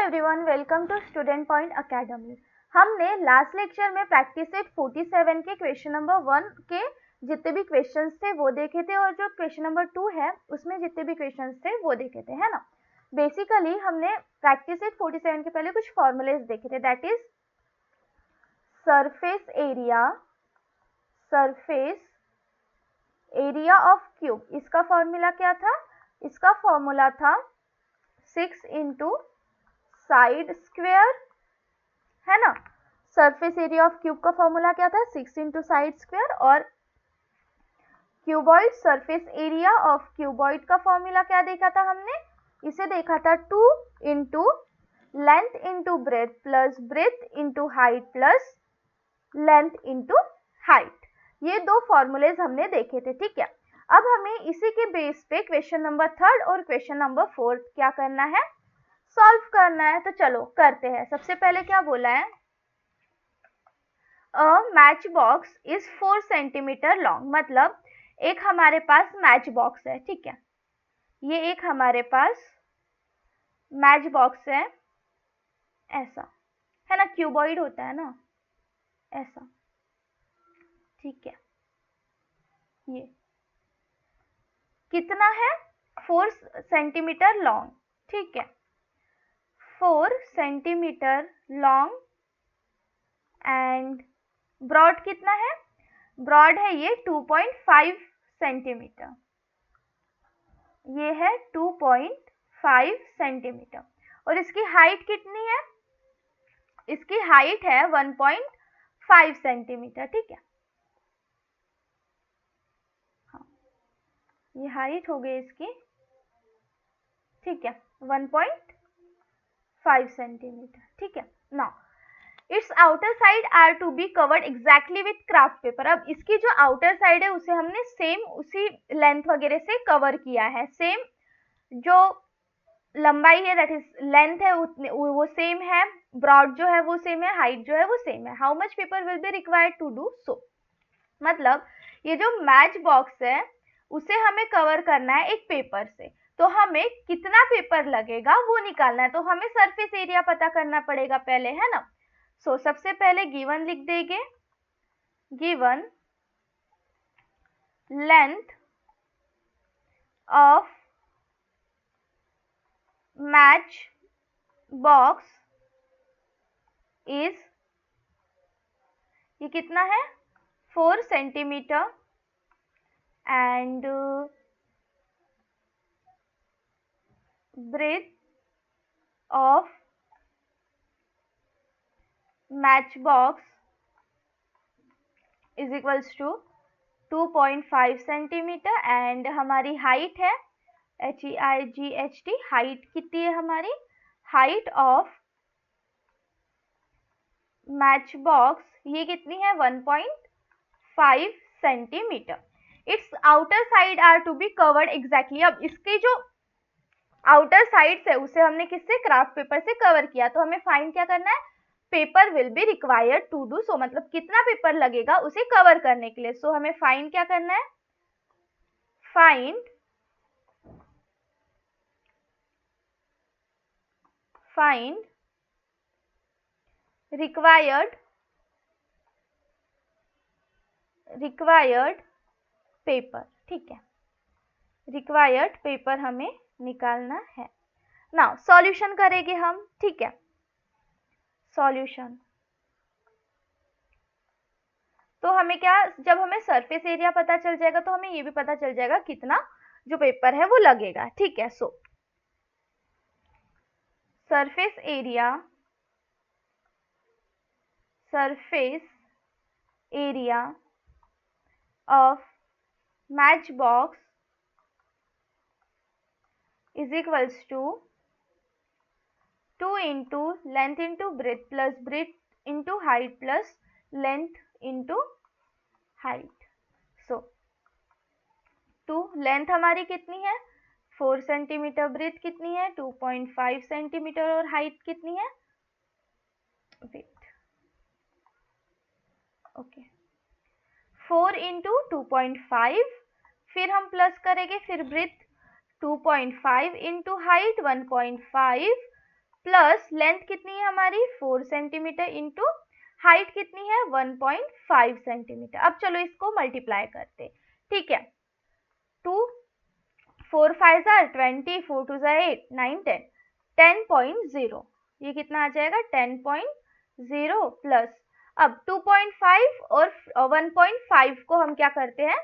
Everyone, welcome to student point academy. हमने last lecture में practice set 47 के question number 1 के जितने भी क्वेश्चंस थे वो देखे थे, और जो क्वेश्चन नंबर 2 है उसमें जितने भी क्वेश्चंस थे वो देखे थे, है ना। बेसिकली हमने प्रैक्टिस सेट 47 के पहले कुछ फॉर्मूलेज देखे थे, that is surface area of cube. इसका फॉर्मूला क्या था? इसका फॉर्मूला था 6 इंटू साइड स्क्वेयर, है ना। सरफेस एरिया ऑफ क्यूब का फॉर्मूला क्या था? 6 इंटू साइड स्क्वेयर। और cuboid, surface area of cuboid का फॉर्मूला क्या देखा था हमने? इसे देखा था 2 into length into breadth plus breadth into height plus length into height. ये दो फॉर्मूलेज हमने देखे थे, ठीक है। अब हमें इसी के बेस पे क्वेश्चन नंबर 3 और क्वेश्चन नंबर 4 क्या करना है? सॉल्व करना है। तो चलो करते हैं। सबसे पहले क्या बोला है? A match box is 4 centimetre long. मतलब एक हमारे पास मैच बॉक्स है, ठीक है। ये एक हमारे पास मैच बॉक्स है, ऐसा है ना, क्यूबॉइड होता है ना, ऐसा, ठीक है। ये कितना है? 4 सेंटीमीटर लॉन्ग, ठीक है। 4 सेंटीमीटर लॉन्ग एंड ब्रॉड कितना है? ब्रॉड है ये 2.5 सेंटीमीटर। ये है 2.5 सेंटीमीटर। और इसकी हाइट कितनी है? इसकी हाइट है 1.5 सेंटीमीटर, ठीक है। हाँ, ये हाइट हो गई इसकी, ठीक है, 1.5 सेंटीमीटर, ठीक है। Now its outer side are to be covered exactly with craft paper. अब इसकी जो आउटर साइड है उसे हमने सेम उसी लेंथ वगैरह से कवर किया है। सेम जो लंबाई है, दैट इज लेंथ है, वो सेम है, ब्रॉड जो है वो सेम है, हाइट जो है वो सेम है। How much paper will be required to do so? मतलब ये जो मैच बॉक्स है उसे हमें कवर करना है एक पेपर से, तो हमें कितना पेपर लगेगा वो निकालना है। तो हमें सरफेस एरिया पता करना पड़ेगा पहले, है ना। सो सबसे पहले गिवन लिख देंगे, given length of match box is, ये कितना है? 4 centimetre and breadth of match box is equals to 2.5 centimetre एंड हमारी हाइट है HEIGHT। हाइट कितनी है हमारी? हाइट ऑफ मैच बॉक्स ये कितनी है? 1.5 centimetre. Its outer side are to be covered exactly. अब इसकी जो आउटर साइड है उसे हमने किससे? क्राफ्ट पेपर से कवर किया। तो हमें फाइंड क्या करना है? Paper will be required to do so. मतलब कितना पेपर लगेगा उसे कवर करने के लिए। सो हमें फाइंड क्या करना है? फाइंड रिक्वायर्ड पेपर, ठीक है। रिक्वायर्ड पेपर हमें निकालना है। नाउ सॉल्यूशन करेंगे हम, ठीक है। सॉल्यूशन तो हमें क्या, जब हमें सरफेस एरिया पता चल जाएगा तो हमें ये भी पता चल जाएगा कितना जो पेपर है वो लगेगा, ठीक है। So surface area of match box is equals to 2 into length into breadth plus breadth into height plus length into height. So 2 length हमारी कितनी है? 4 सेंटीमीटर। ब्रेथ कितनी है? 2.5 सेंटीमीटर। और हाइट कितनी है? वेट, ओके, 4 इंटू 2.5, फिर हम प्लस करेंगे, फिर breadth 2.5 into height 1.5 plus length कितनी है हमारी 4 सेंटीमीटर इंटू हाइट कितनी है 1.5 सेंटीमीटर। अब चलो इसको मल्टीप्लाई करते, ठीक है। 2 4 5 20, 4 2 8, 9 10, 10.0, ये कितना आ जाएगा 10.0 प्लस, अब 2.5 और 1.5 को हम क्या करते हैं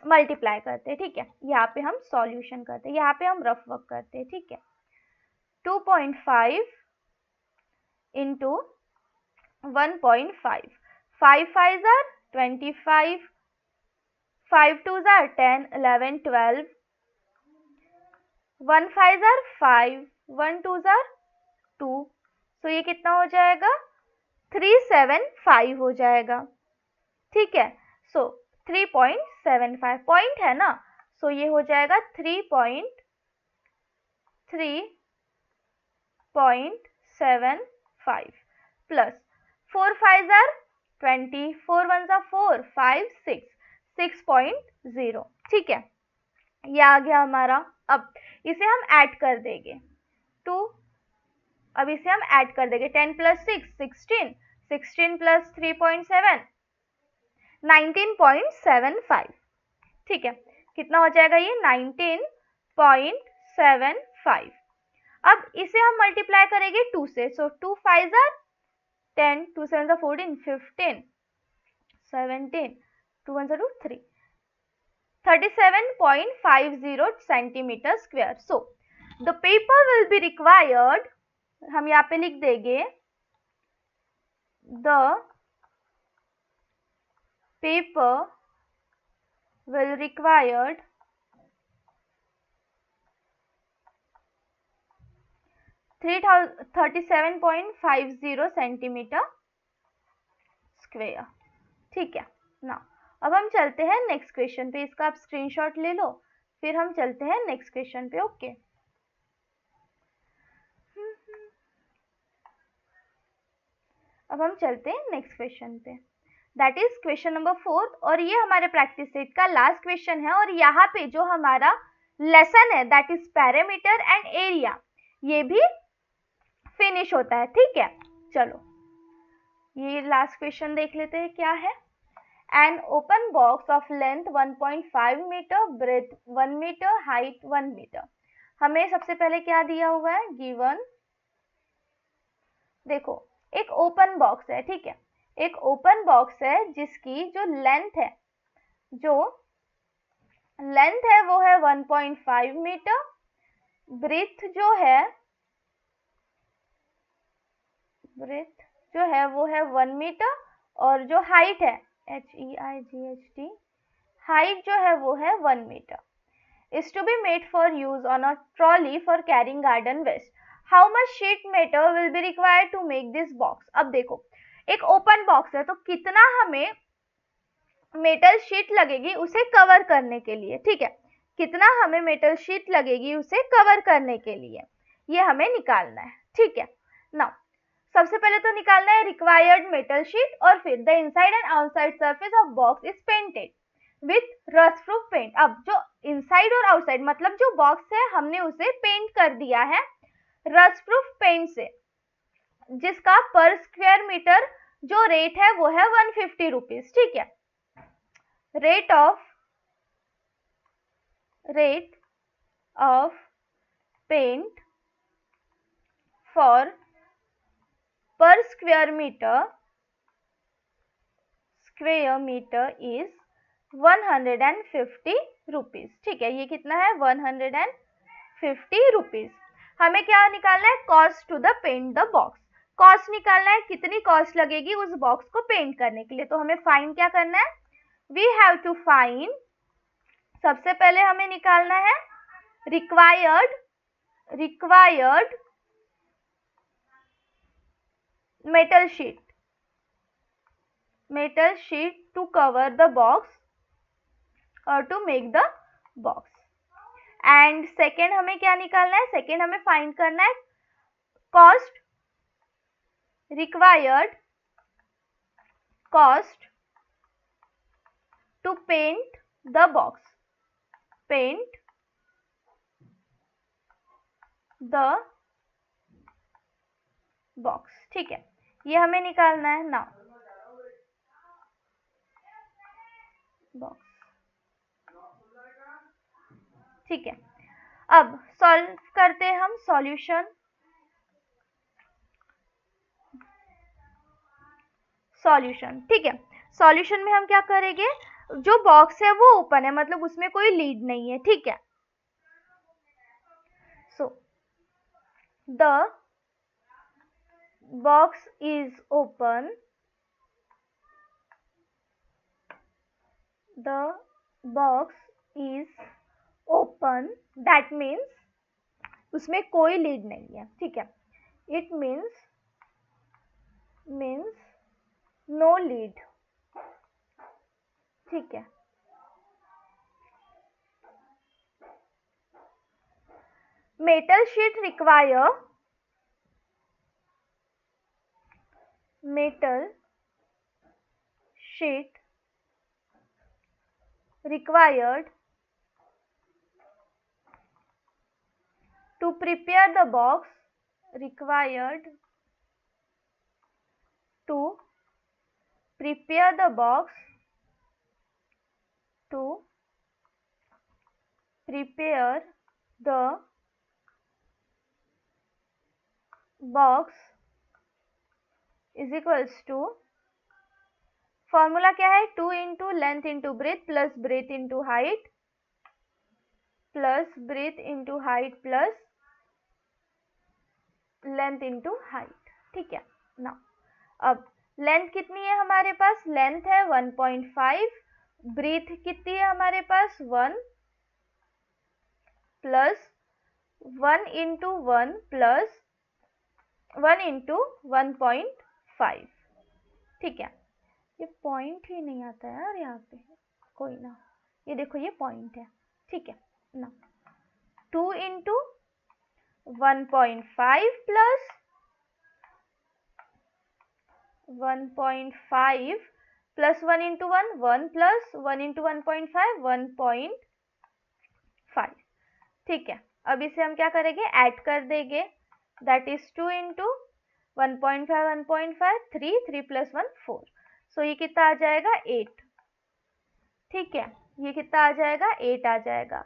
मल्टीप्लाई करते हैं, ठीक है। यहाँ पे हम सॉल्यूशन करते हैं, यहाँ पे हम रफ वर्क करते हैं, ठीक है। 2.5 इंटू 1.5, 5 5 25, 5 2 10, 11 12, 1 5 5, 1 2 2, तो ये कितना हो जाएगा 375 हो जाएगा, ठीक है। सो 3.75 पॉइंट है ना, सो ये हो जाएगा 3.75 प्लस 4 5 20, 4 1 4, 5 6, 6.0, ठीक है। ये आ गया हमारा। अब इसे हम ऐड कर देंगे 2, अब इसे हम ऐड कर देंगे 10 प्लस 6 16, 16 प्लस 3.7 19.75, ठीक है। कितना हो जाएगा ये 19.75। अब इसे हम मल्टीप्लाई करेंगे 2 से, सो 2 5 10, 2 7 14, 15 17, 2 1 2 3, 37.50 centimetre square. So the paper will be required, हम यहाँ पे लिख देंगे the paper will required 37.50 centimetre square, ठीक है ना। अब हम चलते हैं नेक्स्ट क्वेश्चन पे, इसका आप स्क्रीनशॉट ले लो, फिर हम चलते हैं नेक्स्ट क्वेश्चन पे, ओके। अब हम चलते हैं नेक्स्ट क्वेश्चन पे, दैट इज क्वेश्चन नंबर 4, और ये हमारे प्रैक्टिस सेट का लास्ट क्वेश्चन है। और यहाँ पे जो हमारा लेसन है that is parameter and area, ये भी फिनिश होता है, ठीक है। चलो ये लास्ट क्वेश्चन देख लेते हैं क्या है। An open box of length 1.5 metre, breadth 1 metre, height 1 metre. हमें सबसे पहले क्या दिया हुआ है, गिवन, देखो एक ओपन बॉक्स है, ठीक है। एक ओपन बॉक्स है जिसकी जो लेंथ है वो है 1.5 मीटर, ब्रेथ जो है वो है 1 मीटर, और जो हाइट है HEIGHT, हाइट जो है वो है 1 metre, is to be made for use on a trolley for carrying garden waste. How much sheet metal will be required to make this box? अब देखो एक ओपन बॉक्स है तो कितना हमें मेटल शीट लगेगी उसे कवर करने के लिए, ठीक है। कितना हमें मेटल शीट लगेगी उसे कवर करने के लिए, ये हमें निकालना है, ठीक है ना। सबसे पहले तो निकालना है रिक्वायर्ड मेटल शीट, और फिर the inside and outside surface of box is painted with rust proof paint. अब जो इनसाइड और आउटसाइड मतलब जो बॉक्स है हमने उसे पेंट कर दिया है रस्ट प्रूफ पेंट से, जिसका पर स्क्वायर मीटर जो रेट है वो है 150 रुपीज, ठीक है। रेट ऑफ पेंट फॉर पर स्क्वायर मीटर इज 150 रुपीज, ठीक है। ये कितना है 150 रुपीज। हमें क्या निकालना है, cost to the paint the box, cost निकालना है कितनी कॉस्ट लगेगी उस बॉक्स को पेंट करने के लिए। तो हमें फाइंड क्या करना है, वी हैव टू फाइंड, सबसे पहले हमें निकालना है required metal sheet to cover the box और to make the box. And second हमें क्या निकालना है, सेकेंड हमें फाइंड करना है cost required cost to paint the box, paint the box. ठीक है, ये हमें निकालना है नाउ बॉक्स। ठीक है, अब सॉल्व करते हैं हम सॉल्यूशन। ठीक है, सॉल्यूशन में हम क्या करेंगे, जो बॉक्स है वो ओपन है, मतलब उसमें कोई लीड नहीं है। ठीक है, सो the box is open, the box is open, that means उसमें कोई लीड नहीं है। ठीक है, इट मीन्स नो लीड। ठीक है, metal sheet require metal sheet required to prepare the box, required to prepare the box, to prepare the box is equals to, formula क्या है, 2 into length into breadth plus breadth into height plus breadth into height plus length into height. ठीक है ना, अब length कितनी है हमारे पास, length है 1.5, ब्रेथ कितनी है हमारे पास 1 प्लस 1 इंटू 1 प्लस 1 इंटू 1.5। ठीक है, ये पॉइंट ही नहीं आता है यार यहाँ पे, कोई ना, ये देखो ये पॉइंट है। ठीक है ना, 2 into 1.5 plus 1.5 plus 1 into 1 1 plus 1 into 1.5 1.5। ठीक है, अब इसे हम क्या करेंगे, ऐड कर देंगे, दैट इज 2 इंटू 1.5 1.5 3 प्लस 1 4। सो ये कितना आ जाएगा 8। ठीक है, ये कितना आ जाएगा 8 आ जाएगा।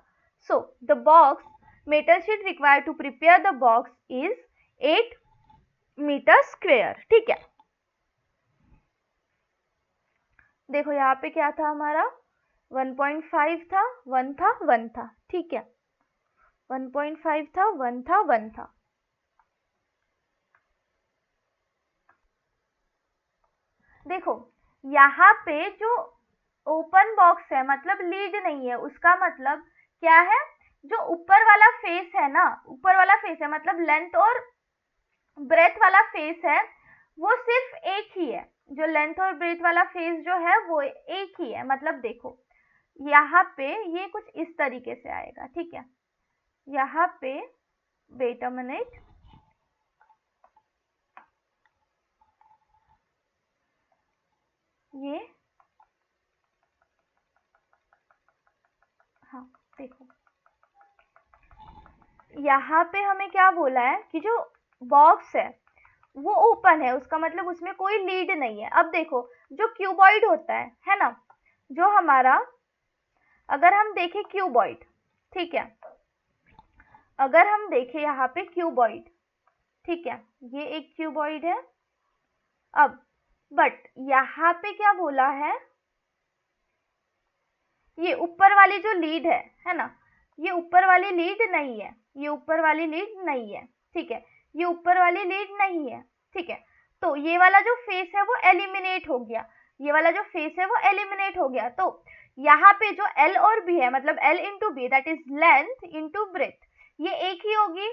So the box metal sheet required to prepare the box is 8 metre square. ठीक है, देखो यहाँ पे क्या था हमारा, 1.5 था 1 था 1 था। ठीक है, 1.5 था 1 था 1 था। देखो यहाँ पे जो ओपन बॉक्स है मतलब लीड नहीं है, उसका मतलब क्या है, जो ऊपर वाला फेस है ना, ऊपर वाला फेस है मतलब लेंथ और ब्रेथ वाला फेस है, वो सिर्फ एक ही है, जो लेंथ और ब्रेथ वाला फेस जो है वो एक ही है। मतलब देखो यहाँ पे ये कुछ इस तरीके से आएगा। ठीक है, यहाँ पे वेट अ मिनट, ये हाँ देखो यहाँ पे हमें क्या बोला है कि जो बॉक्स है वो ओपन है, उसका मतलब उसमें कोई लीड नहीं है। अब देखो जो क्यूबॉइड होता है ना, जो हमारा, अगर हम देखें क्यूबॉइड, ठीक है, अगर हम देखें यहाँ पे क्यूबॉइड, ठीक है, ये एक क्यूबॉइड है। अब बट यहाँ पे क्या बोला है, ये ऊपर वाली जो लीड है ना, ये ऊपर वाली लीड नहीं है, ये ऊपर वाली लीड नहीं है। ठीक है, ये ऊपर वाली लीड नहीं है। ठीक है, तो ये वाला जो फेस है वो एलिमिनेट हो गया, ये वाला जो फेस है वो एलिमिनेट हो गया। तो यहाँ पे जो L और B है, मतलब L into B, that is length into breadth, ये एक ही होगी।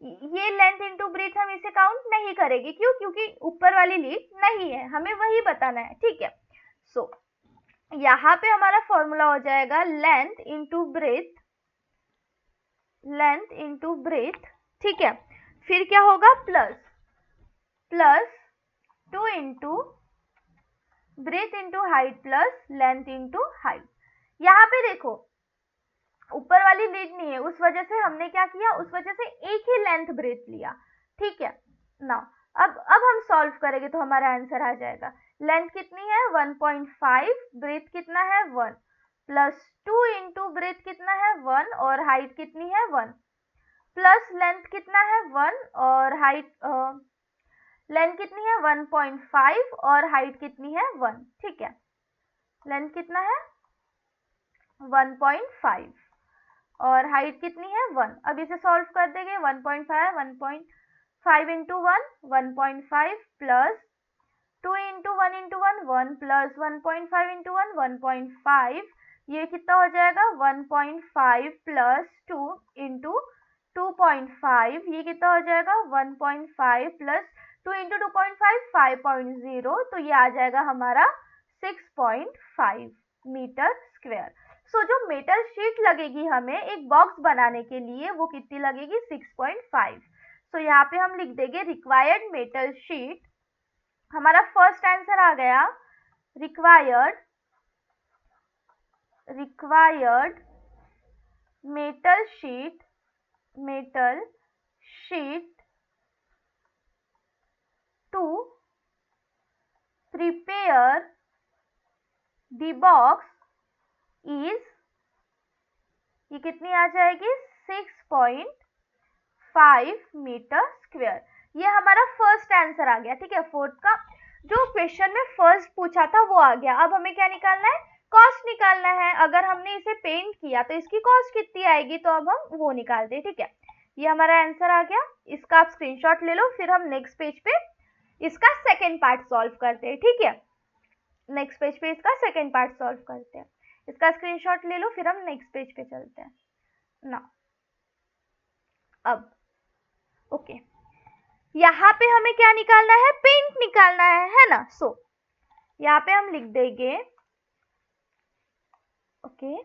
ये लेंथ इंटू ब्रेथ हम इसे काउंट नहीं करेंगे, क्यों, क्योंकि ऊपर वाली लीड नहीं है, हमें वही बताना है। ठीक है, सो यहाँ पे हमारा फॉर्मूला हो जाएगा length into breath, length into breath. ठीक है, फिर क्या होगा, plus 2 into breadth into height plus length into height. यहाँ पे देखो ऊपर वाली लीड नहीं है, उस वजह से हमने क्या किया, उस वजह से एक ही लेंथ ब्रेथ लिया। ठीक है ना, अब हम सॉल्व करेंगे तो हमारा आंसर आ जाएगा। लेंथ कितनी है 1.5, ब्रेथ कितना है 1, प्लस 2 इंटू ब्रेथ कितना है 1 और हाइट कितनी है 1, प्लस लेंथ कितना है 1 और हाइट लेंथ कितनी है 1.5 और हाइट कितनी है 1। ठीक है, लेंथ कितना है 1.5 और हाइट कितनी है 1। अब इसे सॉल्व कर देंगे। 1.5 into 1 1.5 plus 2 into 1 into 1 1 plus 1.5 into 1 1.5, ये कितना हो जाएगा 1.5 प्लस 2 इंटू 2.5, ये कितना हो जाएगा 1.5 प्लस 2 इंटू 2.5 5.0, तो ये आ जाएगा हमारा 6.5 मीटर स्क्वायर। सो जो मेटल शीट लगेगी हमें एक बॉक्स बनाने के लिए वो कितनी लगेगी 6.5। सो यहाँ पे हम लिख देंगे रिक्वायर्ड मेटल शीट। हमारा फर्स्ट आंसर आ गया required metal sheet to prepare the box is, ये कितनी आ जाएगी 6.5 मीटर स्क्वायर। ये हमारा फर्स्ट आंसर आ गया। ठीक है, फोर्थ का जो क्वेश्चन में फर्स्ट पूछा था वो आ गया। अब हमें क्या निकालना है, कॉस्ट निकालना है। अगर हमने इसे पेंट किया तो इसकी कॉस्ट कितनी आएगी, तो अब हम वो निकालते हैं। ठीक है, ये हमारा आंसर आ गया। इसका आप स्क्रीनशॉट ले लो, फिर हम नेक्स्ट पेज पे इसका सेकेंड पार्ट सॉल्व करते हैं। ठीक है, नेक्स्ट पेज पे इसका सेकेंड पार्ट सॉल्व करते हैं। इसका स्क्रीनशॉट ले लो, फिर हम नेक्स्ट पेज पे चलते हैं ना। अब ओके, यहाँ पे हमें क्या निकालना है, पेंट निकालना है ना। सो यहाँ पे हम लिख देंगे okay,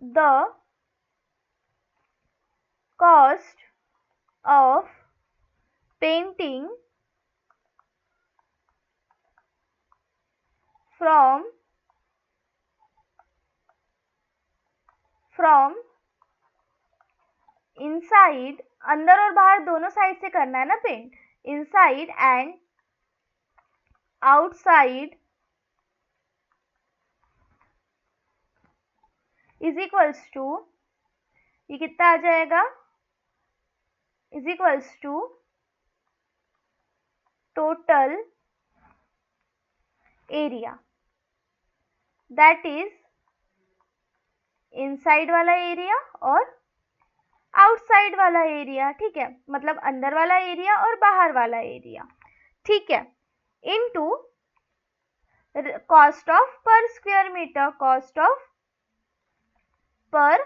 the cost of painting from inside, अंदर और बाहर दोनों साइड से करना है ना paint, inside and outside is equals to, ये कितना आ जाएगा, is equals to total area, that is inside वाला एरिया और आउटसाइड वाला एरिया। ठीक है, मतलब अंदर वाला एरिया और बाहर वाला एरिया। ठीक है, इनटू कॉस्ट ऑफ पर स्क्वायर मीटर, कॉस्ट ऑफ पर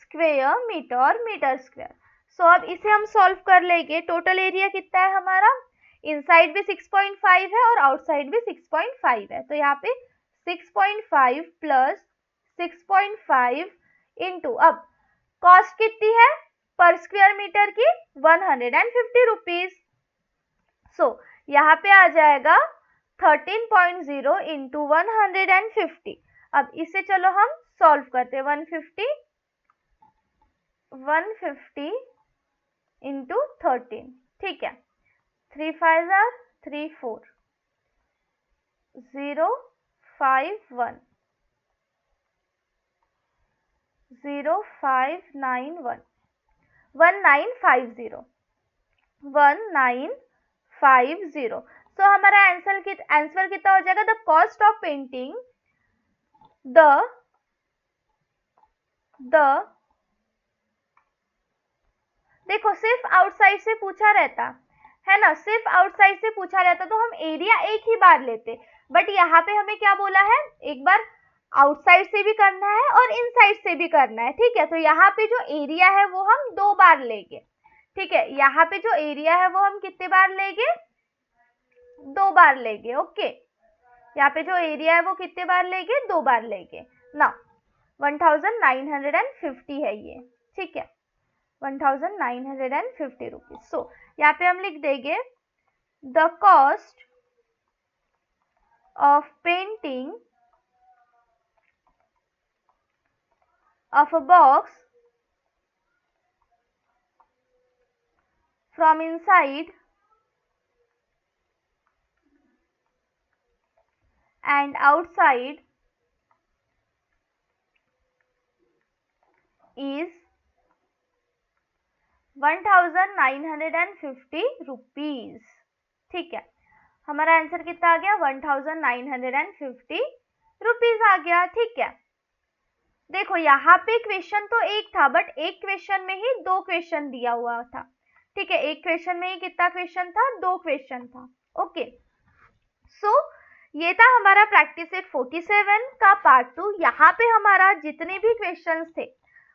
स्क्वायर मीटर और मीटर स्क्वायर। सो अब इसे हम सॉल्व कर लेंगे। टोटल एरिया कितना है हमारा, इनसाइड भी 6.5 है और आउटसाइड भी 6.5 है, तो यहाँ पे 6.5 प्लस 6.5 इंटू, अब कॉस्ट कितनी है पर स्क्वायर मीटर की 150 रुपीज। सो यहाँ पे आ जाएगा 13.0 इंटू 150। अब इसे चलो हम सॉल्व करते हैं। 150 इंटू 13, ठीक है, 3 5 are 3 4 0 5 1 0 5 9 1 1950 1950। सो हमारा आंसर कितना हो जाएगा, the cost of painting the देखो सिर्फ आउटसाइड से पूछा रहता है ना, सिर्फ आउटसाइड से पूछा रहता तो हम एरिया एक ही बार लेते, बट यहाँ पे हमें क्या बोला है, एक बार आउटसाइड से भी करना है और इनसाइड से भी करना है। ठीक है, तो यहाँ पे जो एरिया है वो हम 2 बार लेंगे। ठीक है, यहाँ पे जो एरिया है वो हम कितने बार लेंगे, 2 बार लेंगे। ओके, यहाँ पे जो एरिया है वो कितने बार लेंगे, 2 बार लेंगे ना। 1950 है ये। ठीक है, 1950 रुपीज। सो यहाँ पे हम लिख देंगे the cost of painting of a box from inside and outside is 1950 rupees. ठीक है, हमारा आंसर कितना आ गया? 1950 रुपीज आ गया। ठीक है, देखो यहाँ पे क्वेश्चन तो एक था, बट एक क्वेश्चन में ही दो क्वेश्चन दिया हुआ था। ठीक है, एक क्वेश्चन में ही कितना क्वेश्चन था? दो क्वेश्चन था। ओके, सो ये था हमारा प्रैक्टिस सेट 47 का पार्ट 2। यहाँ पे हमारा जितने भी क्वेश्चंस थे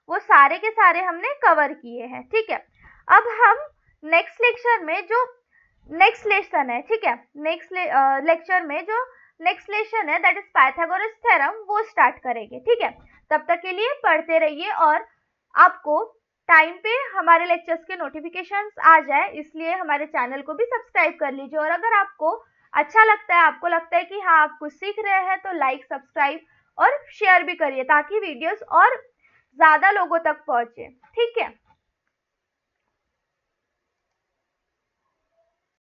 वो सारे के सारे हमने कवर किए हैं। ठीक है, अब हम नेक्स्ट लेक्चर में जो नेक्स्ट लेसन है, ठीक है, नेक्स्ट लेक्चर में जो नेक्स्ट लेसन है दैट इज पाइथागोरस थ्योरम, वो स्टार्ट करेंगे। ठीक है, तब तक के लिए पढ़ते रहिए और आपको टाइम पे हमारे लेक्चर्स के नोटिफिकेशंस आ जाए, इसलिए हमारे चैनल को भी सब्सक्राइब कर लीजिए। और अगर आपको अच्छा लगता है, आपको लगता है कि हाँ आप कुछ सीख रहे हैं, तो लाइक, सब्सक्राइब और शेयर भी करिए ताकि वीडियोस और ज़्यादा लोगों तक पहुंचे। ठीक है।